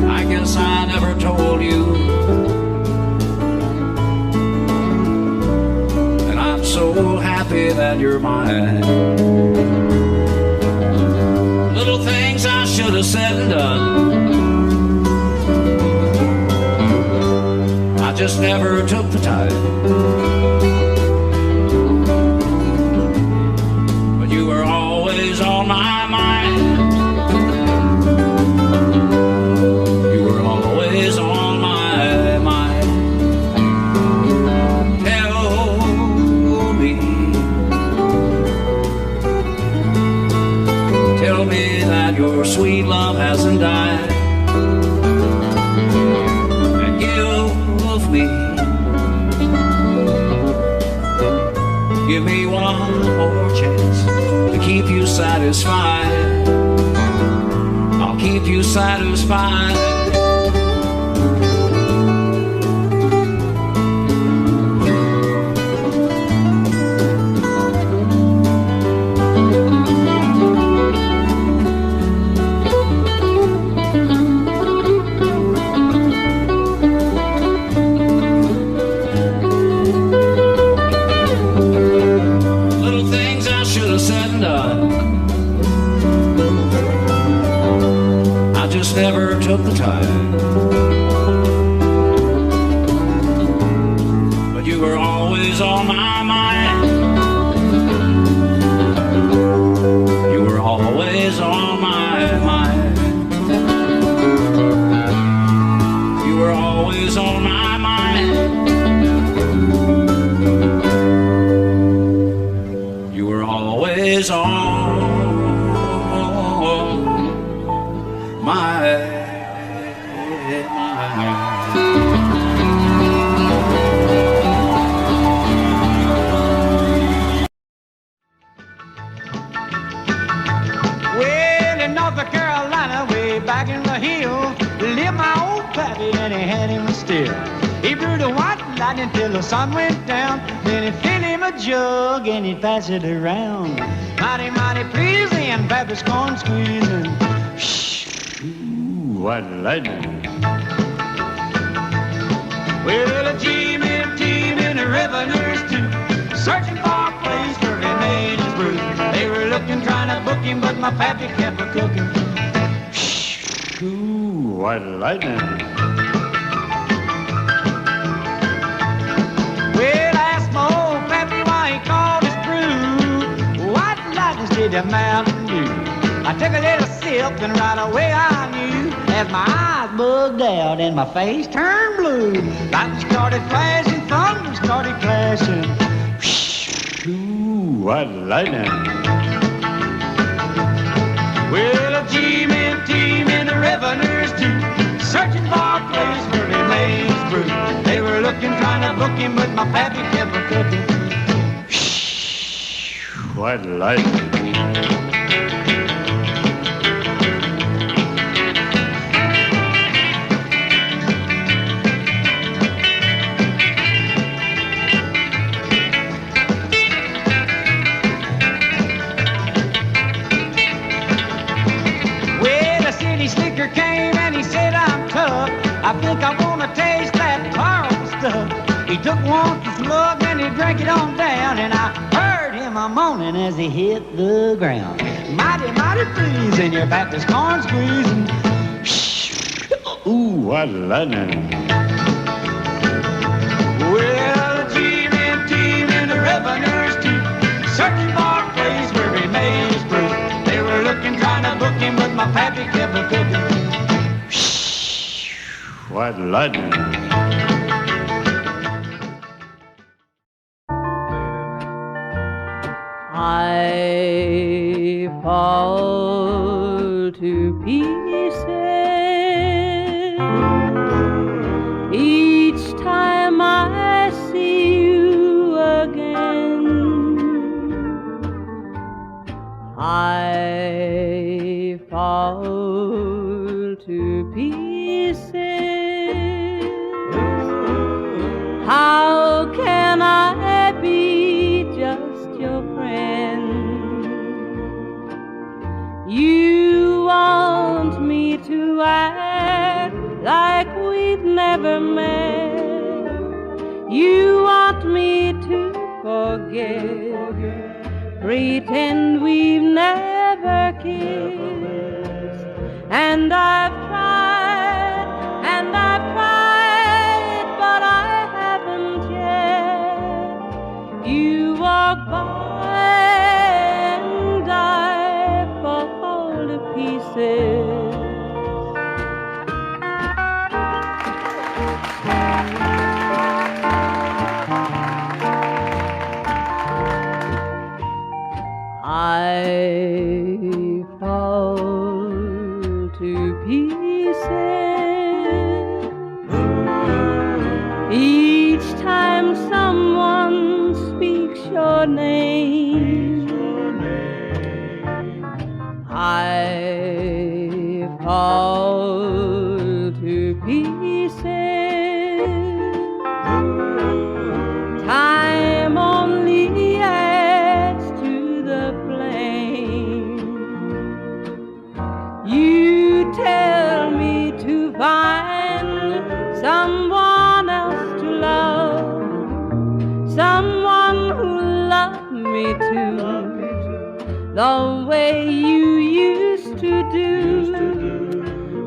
I guess I never told you, and I'm so happy that you're mine. Little things I should have said and done, I just never took the time. But you were always on my mind. You were always on my mind. Tell me, tell me that your sweet love hasn't died. And give me one more chance to keep you satisfied. I'll keep you satisfied. Never took the time, but you were always on my mind. You were always on my mind. You were always on my mind. You were always on my Well, in North Carolina, way back in the hill, lived my old pappy, and he had him still. He brewed a white lightning till the sun went down. Then he filled him a jug and he'd pass it around. Mighty, mighty pleasing, pappy's corn squeezing. Shh, ooh, what lightning. Well, a team in the revenues too, searching for a place where he made his brew. They were looking, trying to book him, but my pappy kept a cooking. Ooh, what lightning. Well, I asked my old pappy why he called his brew White Lightning did the Mountain Dew. I took a little sip and right away I knew, as my eyes bugged out and my face turned blue. Lightning started flashing, thunder started clashing. Ooh, what lightning. Well, a team in the revenues too, searching for a place where they made his brew. They were looking, trying to book him, but my pappy kept a cooking. What lightning. Slicker came and he said, I'm tough. I think I want to taste that horrible stuff. He took one slug and he drank it on down, and I heard him a moaning as he hit the ground. Mighty, mighty freezing, your back is corn squeezing. Ooh, what lightning. Well, a team in the revenues too, searching for a place where he made his brew. They were looking, trying to book him, but my pappy kept a cooking. What lightning. I fall to pieces each time I see you again. I fall to pieces. How can I be just your friend? You want me to act like we've never met. You want me to forget, pretend we've never kissed. And I've tried, but I haven't yet. You walk by and I fall to pieces. I fall to pieces each time someone speaks your name. I fall to pieces. Time only adds to the flame. You tell me to find someone else to love, someone who loved me too, the way you used to do.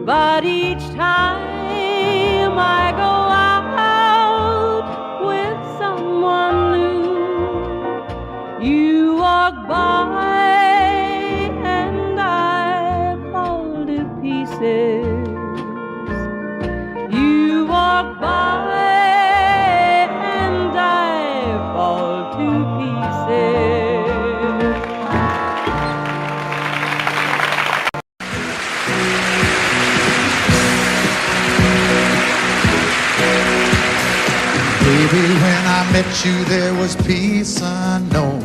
But each time I go out with someone new, you walk by and I fall to pieces. You walk by and I fall to pieces. Baby, when I met you, there was peace unknown.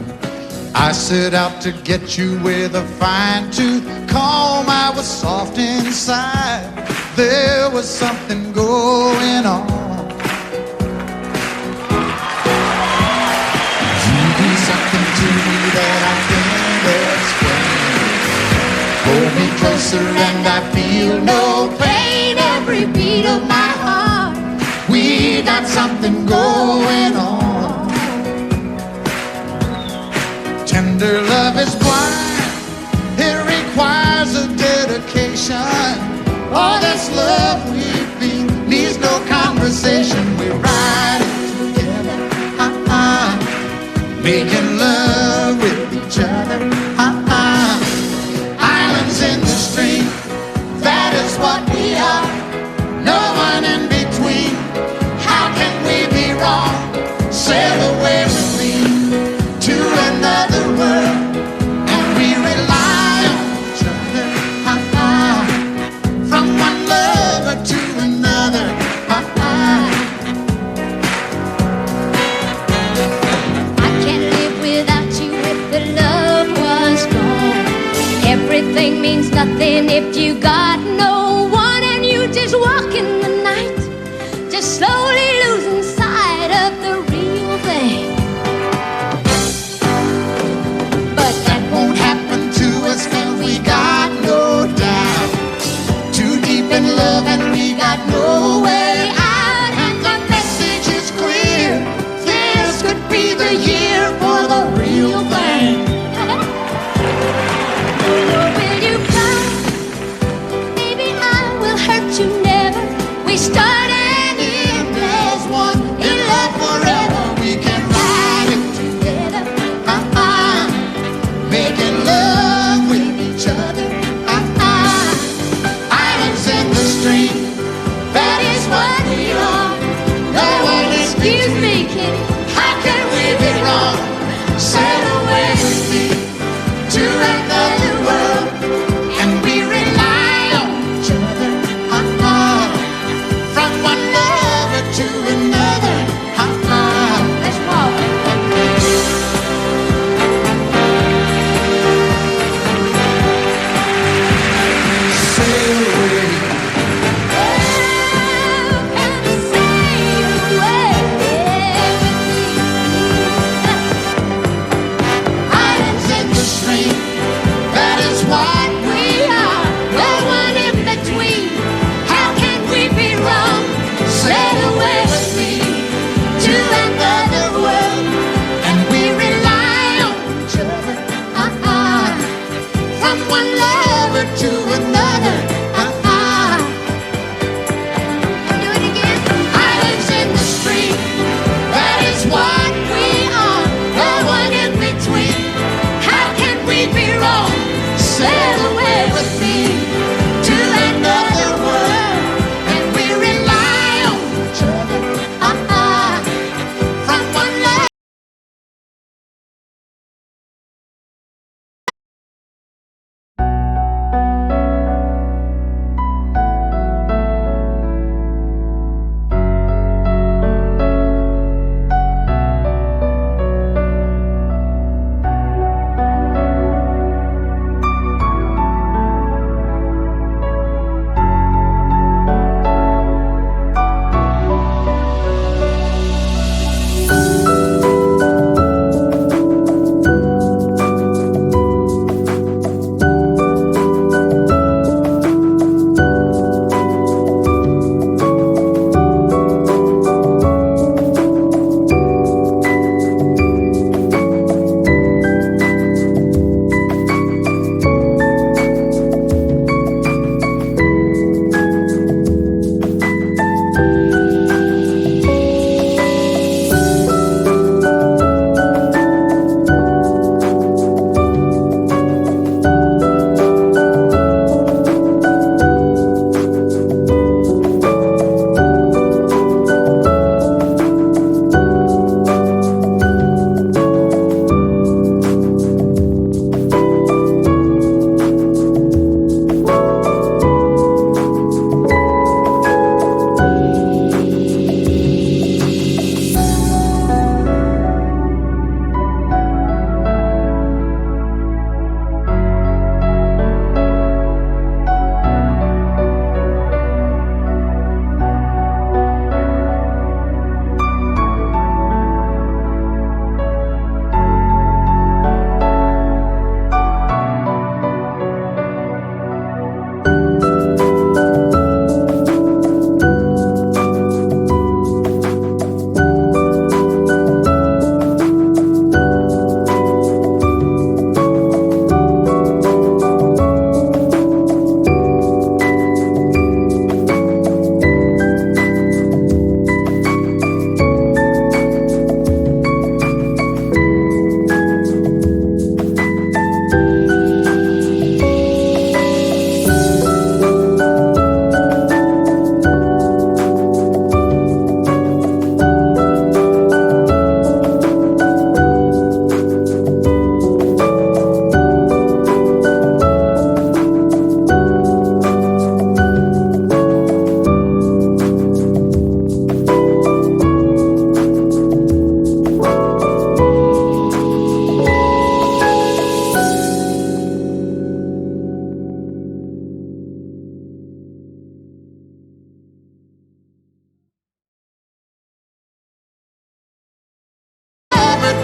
I set out to get you with a fine-tooth comb. I was soft inside. There was something going on. You do something to me that I can't explain. Hold me closer and I feel no pain. every beat of my heart. We got something going on. Tender love is blind. It requires a dedication. All this love we feel needs no conversation. We ride it together, making love with each other. Islands in the stream, that is what we are. No one in between. How can we be wrong? Sail away with me to another world, and we rely on each other. From one lover to another. I can't live without you if the love was gone. Everything means nothing if you got no one, and you just walk in the night, just slowly losing sight of the real thing. But that won't happen to us, 'cause we got no doubt. Too deep in love and we got no way out. And the message is clear. This could be the year for the real thing. Will you cry? Maybe I will hurt you never. We start and end as one. In love forever, we can ride it together. Making love with each other. Islands in the stream, that is what we are. No one is Excuse me, kitty. How can we be wrong? Sail away with me to another world, and we rely on each other.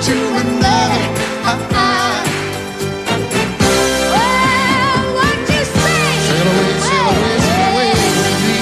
to another. Well, what you say? Sail away, sail away, sail away with me.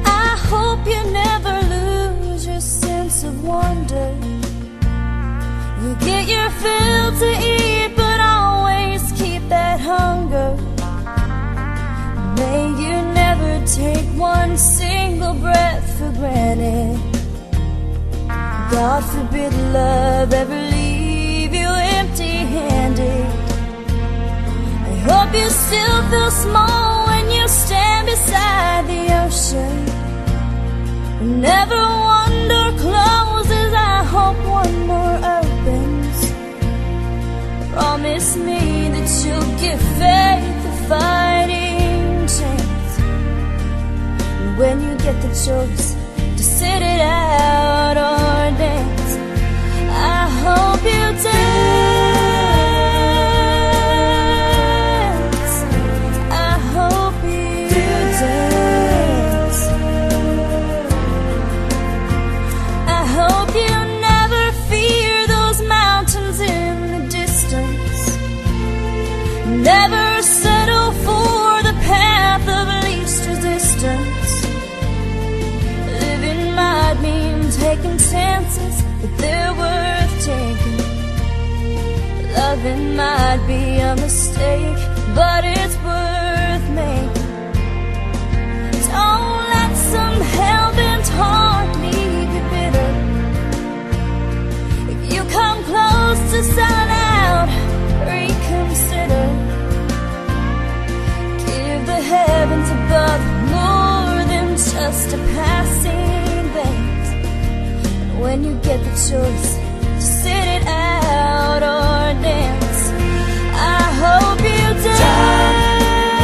I hope you never lose your sense of wonder. You get your fill to eat, but always keep that hunger. May you never take one single breath for granted. God forbid love ever leave you empty-handed. I hope you still feel small when you stand beside the ocean. Never one door closes, I hope one more opens. Promise me that you'll give faith a fighting chance. And when you get the choice to sit it out or dance, I hope you dance. I hope you dance. I hope you never fear those mountains in the distance. Never settle for the path of least resistance. Living might mean taking chances, but they're worth taking. Loving might be a mistake, but it's worth making. Don't let some hell-bent heart leave you bitter. If you come close to selling out, reconsider. Give the heavens above more than just a passing glance. And when you get the choice to sit it out or dance, I hope you dance. Time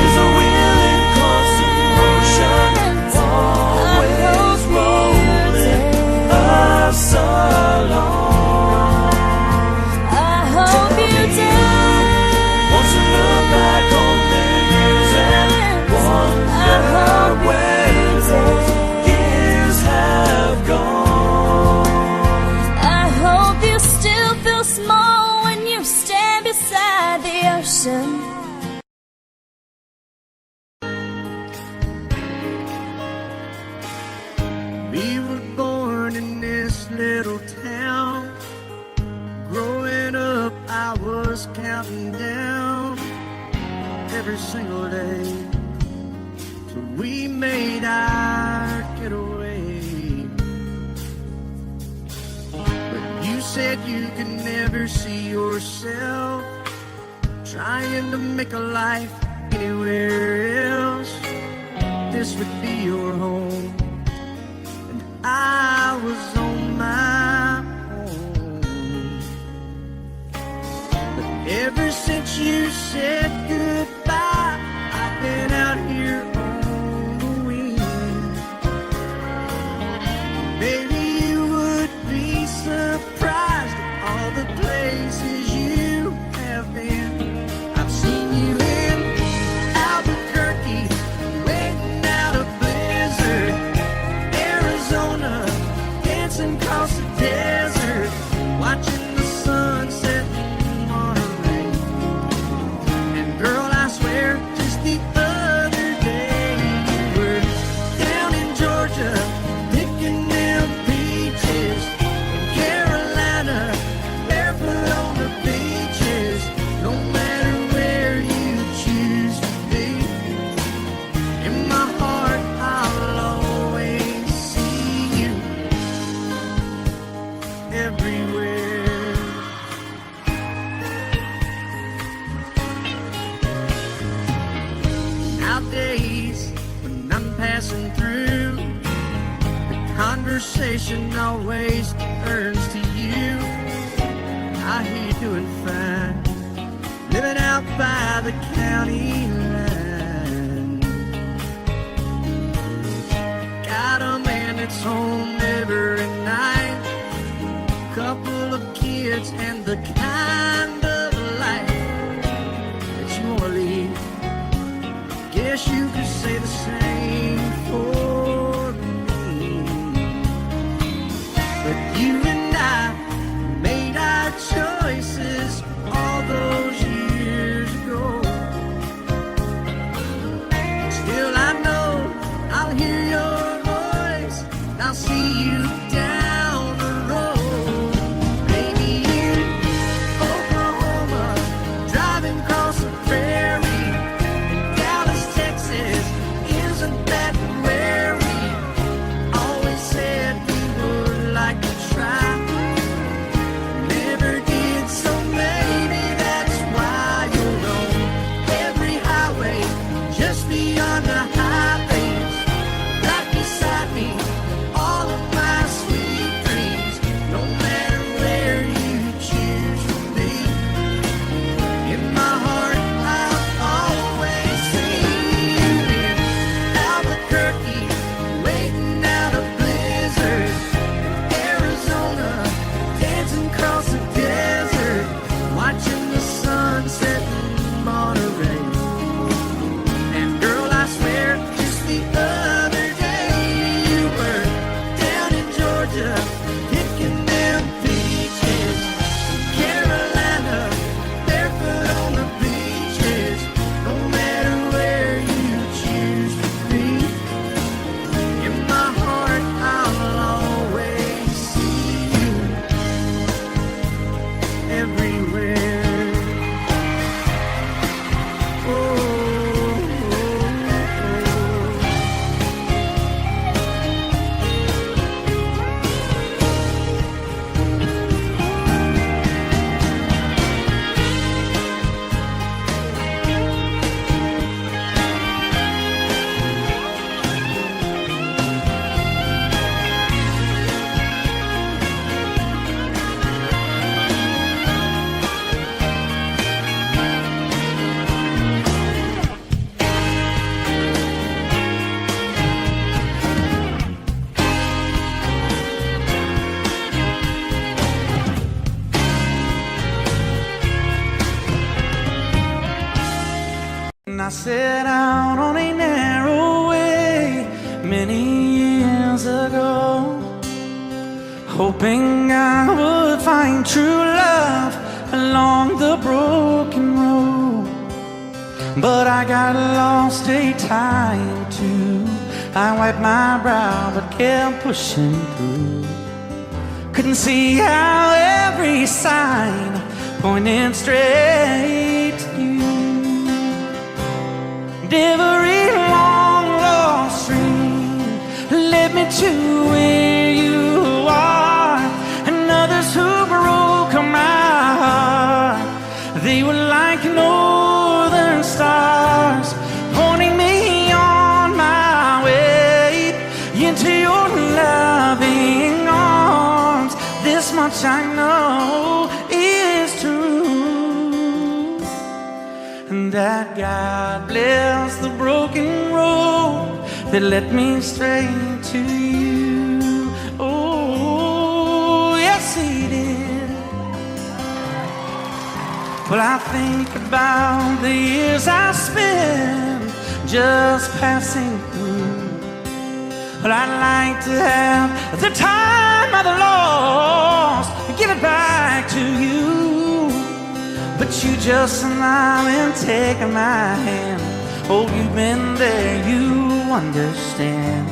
is a wheel in constant motion, always rolling us along. I hope you dance. Once you look back on the years and wonder where those years have gone. I hope you still feel small when you stand beside the ocean. We were born in this little town. Growing up, I was counting down every single day till we made our getaway. But you said you could never see yourself trying to make a life anywhere else. This would be your home, and I was on my own. But ever since you said goodbye, I've been out here on the wing. Maybe you would be surprised at all the places you have been. I've seen you in Albuquerque, waiting out a blizzard, Arizona, dancing across the desert, watching the sunset in Monterey. And girl, I swear, just the other day you were down in Georgia, picking them peaches. In Carolina, barefoot on the beaches. No matter where you choose to be, in my heart I'll always see you everywhere. Nowadays, when I'm passing through, the conversation always turns to you. I hear you're doing fine, living out by the county line. Got a man that's home every night, couple of kids and the kind of life that you wanna lead. Guess you could say the same for me. But you and I made our choices all those years ago. Still I know I'll hear your voice and I'll see you down the road. Maybe in Oklahoma, driving across the prairie, in Dallas, Texas, isn't that where we always said we would like to try? Never did, so maybe that's why you're on every highway, just beyond the highways, right beside me, all of my sweet dreams. No matter where you choose to be, in my heart I'll always see you. In Albuquerque, waiting out a blizzard, in Arizona, dancing across the desert, watching the sunset in Monterey. And girl, I swear, just the other day you were down in Georgia, picking them peaches. Carolina, barefoot on the beaches. No matter where you choose to be, in my heart I'll always see you everywhere. Oh, oh, oh. And I set out on a narrow way many years ago, hoping I would find true love along the broken road. But I got lost a time or two. I wiped my brow but kept pushing through. Couldn't see how every sign pointed straight to you. Every long lost dream led me to where you are, and others who broke my heart, they were like northern stars, pointing me on my way into your loving arms. This much I know is true, and that God bless the broken road that led me straight to you. Oh, yes, He did. Well, I think about the years I spent just passing through. Well, I'd like to have the time I've lost and give it back to you. But you just smile and take my hand. Oh, you've been there, you understand.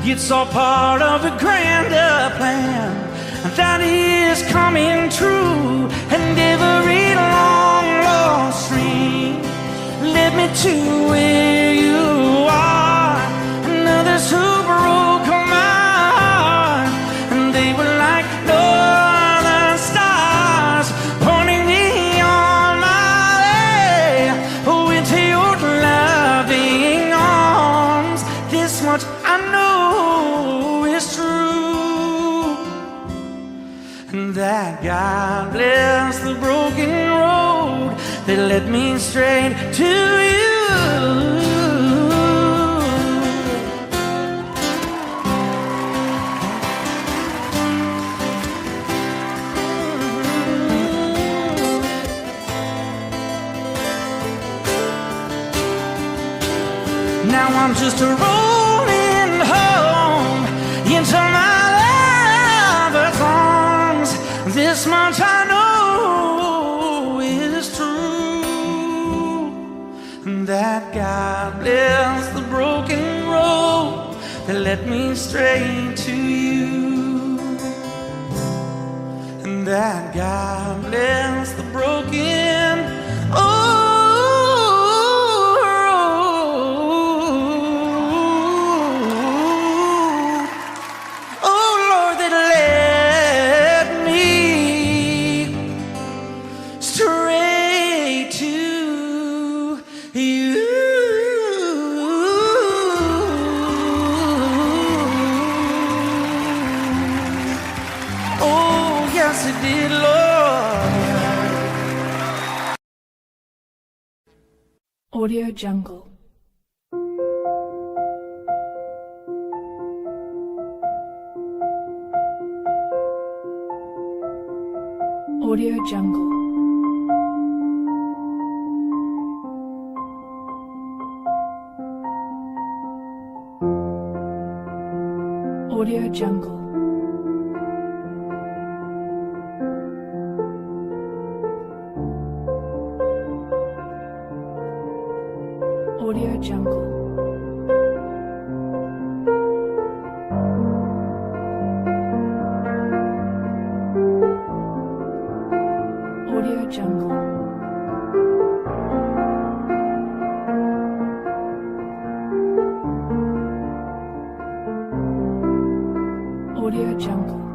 It's all part of a grander plan that is coming true. And every long lost dream led me to where you are, and others who broke my heart, and they were like northern stars, pointing me on my way into your loving arms. This much I know is true, and that God bless that led me straight to you. Now I'm just rolling home into my lover's arms. This much I know is true, that God bless the broken road that led me straight to you, and that God bless the broken road. Audio Jungle. Audio Jungle. Audio Jungle. Audio Jungle. Audio Jungle. Audio Jungle.